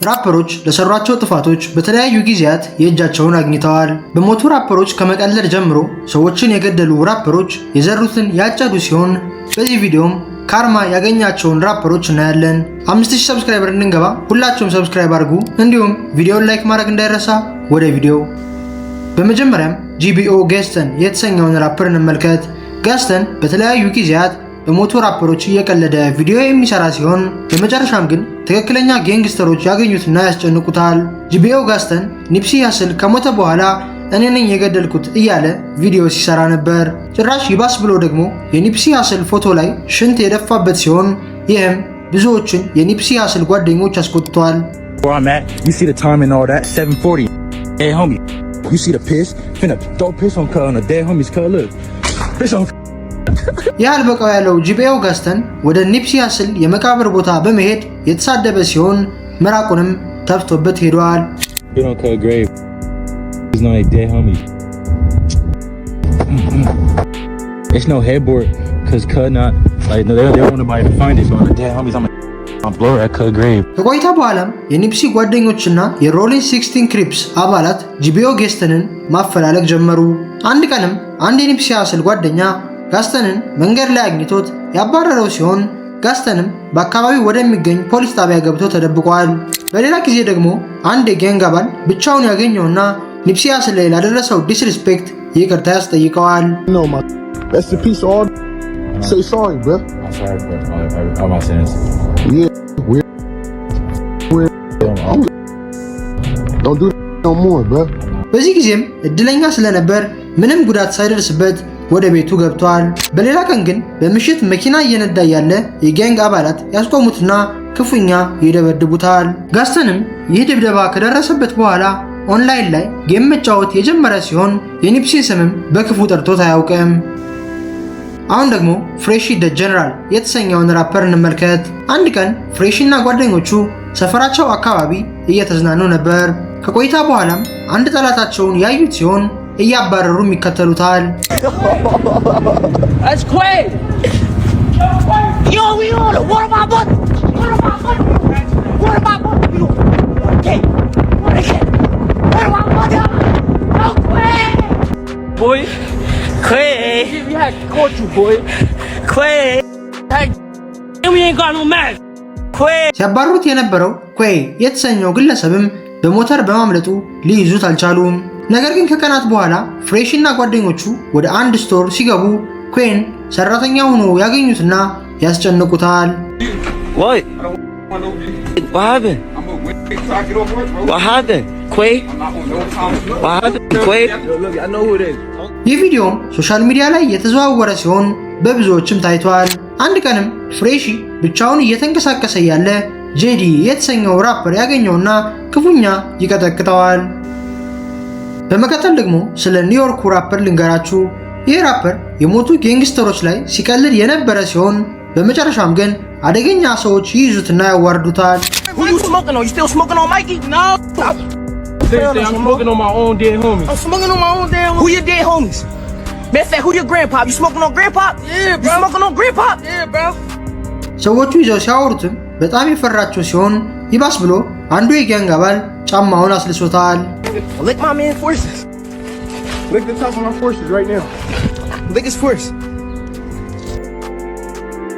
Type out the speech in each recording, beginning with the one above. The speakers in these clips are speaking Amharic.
ራፐሮች ለሰሯቸው ጥፋቶች በተለያዩ ጊዜያት የእጃቸውን አግኝተዋል። በሞቱ ራፐሮች ከመቀለድ ጀምሮ ሰዎችን የገደሉ ራፐሮች የዘሩትን ያጨዱ ሲሆን በዚህ ቪዲዮም ካርማ ያገኛቸውን ራፐሮች እናያለን። 5000 ሰብስክራይበር እንድንገባ ሁላችሁም ሰብስክራይብ አድርጉ። እንዲሁም ቪዲዮውን ላይክ ማድረግ እንዳይረሳ። ወደ ቪዲዮ በመጀመሪያም ጂቢኦ ጋስተን የተሰኘውን ራፐር እንመልከት። ጋስተን በተለያዩ ጊዜያት በሞቱ ራፐሮች እየቀለደ ቪዲዮ የሚሰራ ሲሆን በመጨረሻም ግን ትክክለኛ ጋንግስተሮች ያገኙትና ያስጨንቁታል። ጂቢኦ ጋስተን ኒፕሲ ሃስል ከሞተ በኋላ እኔ ነኝ የገደልኩት እያለ ቪዲዮ ሲሰራ ነበር። ጭራሽ ይባስ ብሎ ደግሞ የኒፕሲ ሃስል ፎቶ ላይ ሽንት የደፋበት ሲሆን ይህም ብዙዎችን የኒፕሲ ሃስል ጓደኞች አስቆጥቷል። ያልበቃው ያለው ጂቢኦ ጋስተን ወደ ኒፕሲ ሃስል የመቃብር ቦታ በመሄድ የተሳደበ ሲሆን ምራቁንም ተፍቶበት ሄዷል። ከቆይታ በኋላም የኒፕሲ ጓደኞችና የሮሊንግ 16 ክሪፕስ አባላት ጂቢኦ ጋስተንን ማፈላለግ ጀመሩ። አንድ ቀንም አንድ የኒፕሲ ሃስል ጓደኛ ጋስተንን መንገድ ላይ አግኝቶት ያባረረው ሲሆን ጋስተንም በአካባቢው ወደሚገኝ ፖሊስ ጣቢያ ገብቶ ተደብቋል። በሌላ ጊዜ ደግሞ አንድ የጋንግ አባል ብቻውን ያገኘውና ኒፕሲ ሃስል ላይ ላደረሰው ዲስሪስፔክት ይቅርታ ያስጠይቀዋል። በዚህ ጊዜም እድለኛ ስለነበር ምንም ጉዳት ሳይደርስበት ወደ ቤቱ ገብቷል። በሌላ ቀን ግን በምሽት መኪና እየነዳ ያለ የጋንግ አባላት ያስቆሙትና ክፉኛ ይደበድቡታል። ጋስተንም ይህ ድብደባ ከደረሰበት በኋላ ኦንላይን ላይ ጌም መጫወት የጀመረ ሲሆን የኒፕሲን ስምም በክፉ ጠርቶት አያውቅም። አሁን ደግሞ ፍሬሺ ደ ጀነራል የተሰኘውን ራፐር እንመልከት። አንድ ቀን ፍሬሺና ጓደኞቹ ሰፈራቸው አካባቢ እየተዝናኑ ነበር። ከቆይታ በኋላም አንድ ጠላታቸውን ያዩት ሲሆን እያባረሩም ይከተሉታል። ሲያባሩት የነበረው ኩዌ የተሰኘው ግለሰብም በሞተር በማምለጡ ሊይዙት አልቻሉም። ነገር ግን ከቀናት በኋላ ፍሬሽ እና ጓደኞቹ ወደ አንድ ስቶር ሲገቡ ኩዌን ሰራተኛ ሆኖ ያገኙትና ያስጨንቁታል። ይህ ቪዲዮም ሶሻል ሚዲያ ላይ የተዘዋወረ ሲሆን በብዙዎችም ታይቷል። አንድ ቀንም ፍሬሺ ብቻውን እየተንቀሳቀሰ ያለ ጄዲ የተሰኘው ራፐር ያገኘውና ክፉኛ ይቀጠቅጠዋል። በመቀጠል ደግሞ ስለ ኒውዮርኩ ራፐር ልንገራችሁ። ይህ ራፐር የሞቱ ጋንግስተሮች ላይ ሲቀልድ የነበረ ሲሆን በመጨረሻም ግን አደገኛ ሰዎች ይይዙትና ያዋርዱታል። ሰዎቹ ይዘው ሲያወሩትም በጣም የፈራቸው ሲሆን ይባስ ብሎ አንዱ የጋንግ አባል ጫማውን አስልሶታል።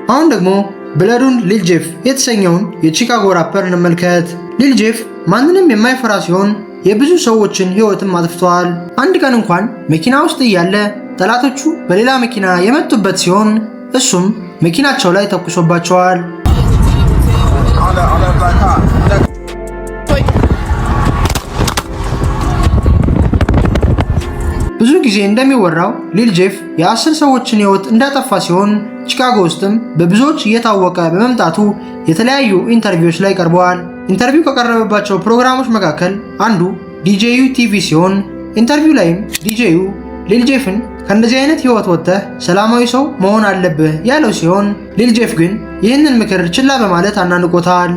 አሁን ደግሞ ብለዱን ሊል ጄፍ የተሰኘውን የቺካጎ ራፐር እንመልከት። ሊል ጄፍ ማንንም የማይፈራ ሲሆን የብዙ ሰዎችን ሕይወትም አጥፍቷል። አንድ ቀን እንኳን መኪና ውስጥ እያለ ጠላቶቹ በሌላ መኪና የመጡበት ሲሆን እሱም መኪናቸው ላይ ተኩሶባቸዋል። ብዙ ጊዜ እንደሚወራው ሊል ጄፍ የ10 ሰዎችን ሕይወት እንዳጠፋ ሲሆን ቺካጎ ውስጥም በብዙዎች እየታወቀ በመምጣቱ የተለያዩ ኢንተርቪዎች ላይ ቀርበዋል። ኢንተርቪው ከቀረበባቸው ፕሮግራሞች መካከል አንዱ ዲጄዩ ቲቪ ሲሆን ኢንተርቪው ላይም ዲጄዩ ሊል ጄፍን ከእንደዚህ አይነት ሕይወት ወጥተህ ሰላማዊ ሰው መሆን አለብህ ያለው ሲሆን ሊል ጄፍ ግን ይህንን ምክር ችላ በማለት አናንቆታል።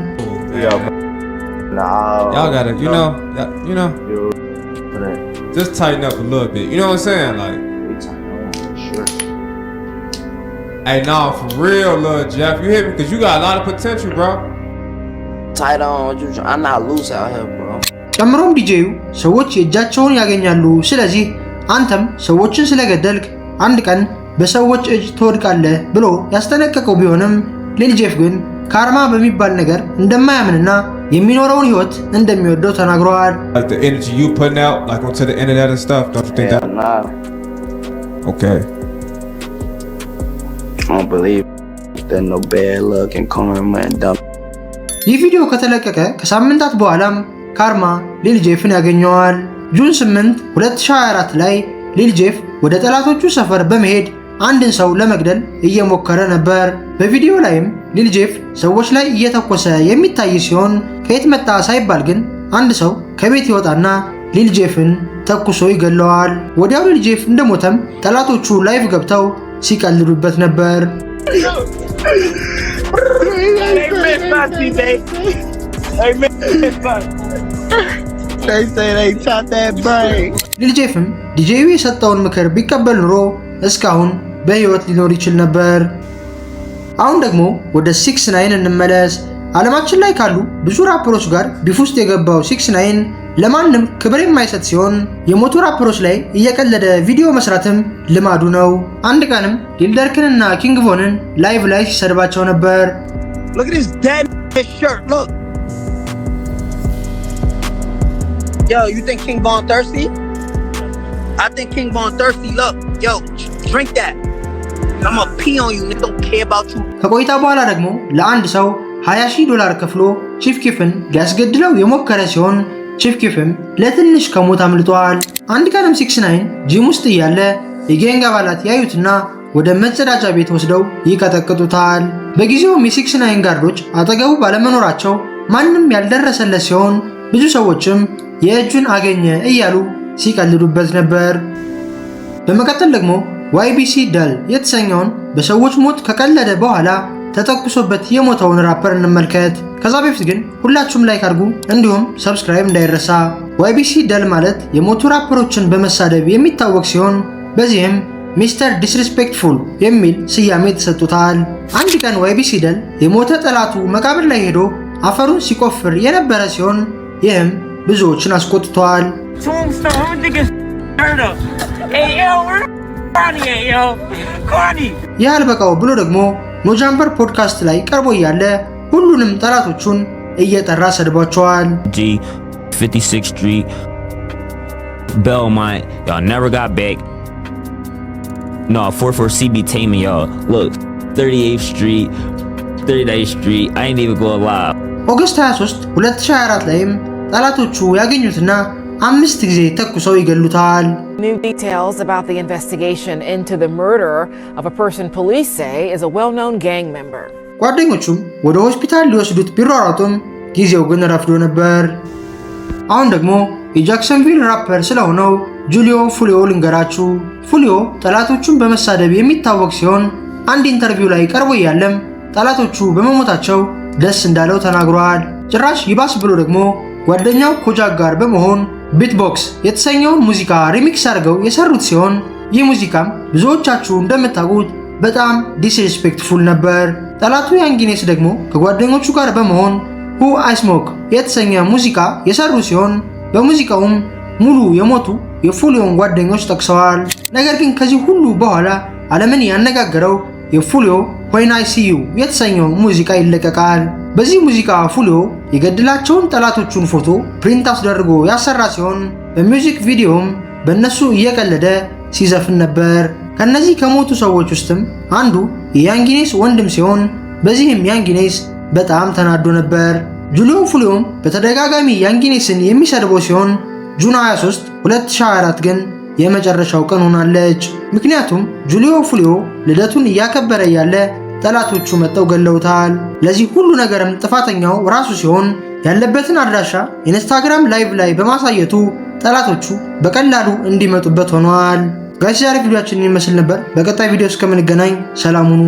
Just tighten up a little bit. You know what I'm saying? Like, hey, nah, for real, Lil Jeff. You hit me because you got a lot of potential, bro. tight on. I'm not loose out here, bro. ጨምሮም ዲጄዩ ሰዎች የእጃቸውን ያገኛሉ፣ ስለዚህ አንተም ሰዎችን ስለገደልክ አንድ ቀን በሰዎች እጅ ትወድቃለህ ብሎ ያስጠነቀቀው ቢሆንም ሊል ጄፍ ግን ካርማ በሚባል ነገር እንደማያምንና የሚኖረውን ህይወት እንደሚወደው ተናግሯል። Like the energy you putting out, like onto the internet and stuff, don't you think that? Nah. Okay. I don't believe that no bad luck and karma and dumb. ይህ ቪዲዮ ከተለቀቀ ከሳምንታት በኋላም ካርማ ሊል ጄፍን ያገኘዋል። ጁን 8 2024 ላይ ሊል ጄፍ ወደ ጠላቶቹ ሰፈር በመሄድ አንድን ሰው ለመግደል እየሞከረ ነበር። በቪዲዮ ላይም ሊል ጄፍ ሰዎች ላይ እየተኮሰ የሚታይ ሲሆን ከየት መጣ ሳይባል ግን አንድ ሰው ከቤት ይወጣና ሊል ጄፍን ተኩሶ ይገለዋል። ወዲያው ሊል ጄፍ እንደሞተም ጠላቶቹ ላይቭ ገብተው ሲቀልዱበት ነበር። ሊል ጄፍም ዲጄዩ የሰጠውን ምክር ቢቀበል ኑሮ እስካሁን በህይወት ሊኖር ይችል ነበር። አሁን ደግሞ ወደ 6ix9ine እንመለስ። ዓለማችን ላይ ካሉ ብዙ ራፐሮች ጋር ቢፍ ውስጥ የገባው 6ix9ine ለማንም ክብር የማይሰጥ ሲሆን የሞቱ ራፐሮች ላይ እየቀለደ ቪዲዮ መስራትም ልማዱ ነው። አንድ ቀንም ሊል ደርክንና ኪንግ ቮንን ላይቭ ላይ ሲሰድባቸው ነበር። Look at this dead shirt, look. Yo, you think King Von thirsty? I think King Von thirsty. Look, yo, drink that. I'm gonna pee on you, nigga. Don't care about you. ከቆይታ በኋላ ደግሞ ለአንድ ሰው $20,000 ከፍሎ ቺፍ ኪፍን ሊያስገድለው የሞከረ ሲሆን ቺፍ ኪፍም ለትንሽ ከሞት አምልጧል። አንድ ቀንም 6ix9ine ጂም ውስጥ እያለ የጌንግ አባላት ያዩትና ወደ መጸዳጃ ቤት ወስደው ይቀጠቅጡታል። በጊዜውም የ6ix9ine ጋርዶች አጠገቡ ባለመኖራቸው ማንም ያልደረሰለት ሲሆን ብዙ ሰዎችም የእጁን አገኘ እያሉ ሲቀልዱበት ነበር። በመቀጠል ደግሞ YBC ደል የተሰኘውን በሰዎች ሞት ከቀለደ በኋላ ተተኩሶበት የሞተውን ራፐር እንመልከት። ከዛ በፊት ግን ሁላችሁም ላይክ አድርጉ፣ እንዲሁም ሰብስክራይብ እንዳይረሳ። YBC ደል ማለት የሞቱ ራፐሮችን በመሳደብ የሚታወቅ ሲሆን በዚህም ሚስተር ዲስሪስፔክትፉል የሚል ስያሜ ተሰጥቶታል። አንድ ቀን YBC ደል የሞተ ጠላቱ መቃብር ላይ ሄዶ አፈሩን ሲቆፍር የነበረ ሲሆን ይህም ብዙዎችን አስቆጥቷል። ይህ አልበቃው ብሎ ደግሞ ኖጃምበር ፖድካስት ላይ ቀርቦ እያለ ሁሉንም ጠላቶቹን እየጠራ ሰድቧቸዋል። 56th Street, Belmont, y'all never got back. No, 44 CB Taman, y'all. Look, 38th Street, 39th Street, I ain't even go live. ኦገስት 23 2024 ላይም ጠላቶቹ ያገኙትና 5 ጊዜ ተኩሰው ይገሉታል። New details about the investigation into the murder of a person police say is a well-known gang member. ጓደኞቹም ወደ ሆስፒታል ሊወስዱት ቢሯሯጡም ጊዜው ግን ረፍዶ ነበር። አሁን ደግሞ የጃክሰንቪል ራፐር ስለሆነው ጁሊዮ ፉሊዮ ልንገራችሁ። ፉሊዮ ጠላቶቹን በመሳደብ የሚታወቅ ሲሆን አንድ ኢንተርቪው ላይ ቀርቦ ያለም ጠላቶቹ በመሞታቸው ደስ እንዳለው ተናግሯል። ጭራሽ ይባስ ብሎ ደግሞ ጓደኛው ኮጃክ ጋር በመሆን ቢትቦክስ የተሰኘውን ሙዚቃ ሪሚክስ አድርገው የሰሩት ሲሆን ይህ ሙዚቃም ብዙዎቻችሁ እንደምታውቁት በጣም ዲስሪስፔክትፉል ነበር። ጠላቱ ያንጊኔስ ደግሞ ከጓደኞቹ ጋር በመሆን ሁ አይ ስሞክ የተሰኘ ሙዚቃ የሰሩ ሲሆን በሙዚቃውም ሙሉ የሞቱ የፉሊዮን ጓደኞች ጠቅሰዋል። ነገር ግን ከዚህ ሁሉ በኋላ ዓለምን ያነጋገረው የፉሊዮ ዌን አይ ሲ ዩ የተሰኘው ሙዚቃ ይለቀቃል። በዚህ ሙዚቃ ፉሊዮ የገደላቸውን ጠላቶቹን ፎቶ ፕሪንት አስደርጎ ያሰራ ሲሆን በሚውዚክ ቪዲዮም በእነሱ እየቀለደ ሲዘፍን ነበር። ከነዚህ ከሞቱ ሰዎች ውስጥም አንዱ የያንጊኔስ ወንድም ሲሆን በዚህም ያንጊኔስ በጣም ተናዶ ነበር። ጁሊዮ ፉሊዮም በተደጋጋሚ ያንጊኔስን የሚሰድበው ሲሆን ጁን 23 2024 ግን የመጨረሻው ቀን ሆናለች። ምክንያቱም ጁሊዮ ፉሊዮ ልደቱን እያከበረ ያለ ጠላቶቹ መጥተው ገለውታል። ለዚህ ሁሉ ነገርም ጥፋተኛው ራሱ ሲሆን ያለበትን አድራሻ ኢንስታግራም ላይቭ ላይ በማሳየቱ ጠላቶቹ በቀላሉ እንዲመጡበት ሆኗል። ጋይስ ዛሬ ቪዲዮአችን ይመስል ነበር። በቀጣይ ቪዲዮ እስከምንገናኝ ሰላም ሁኑ።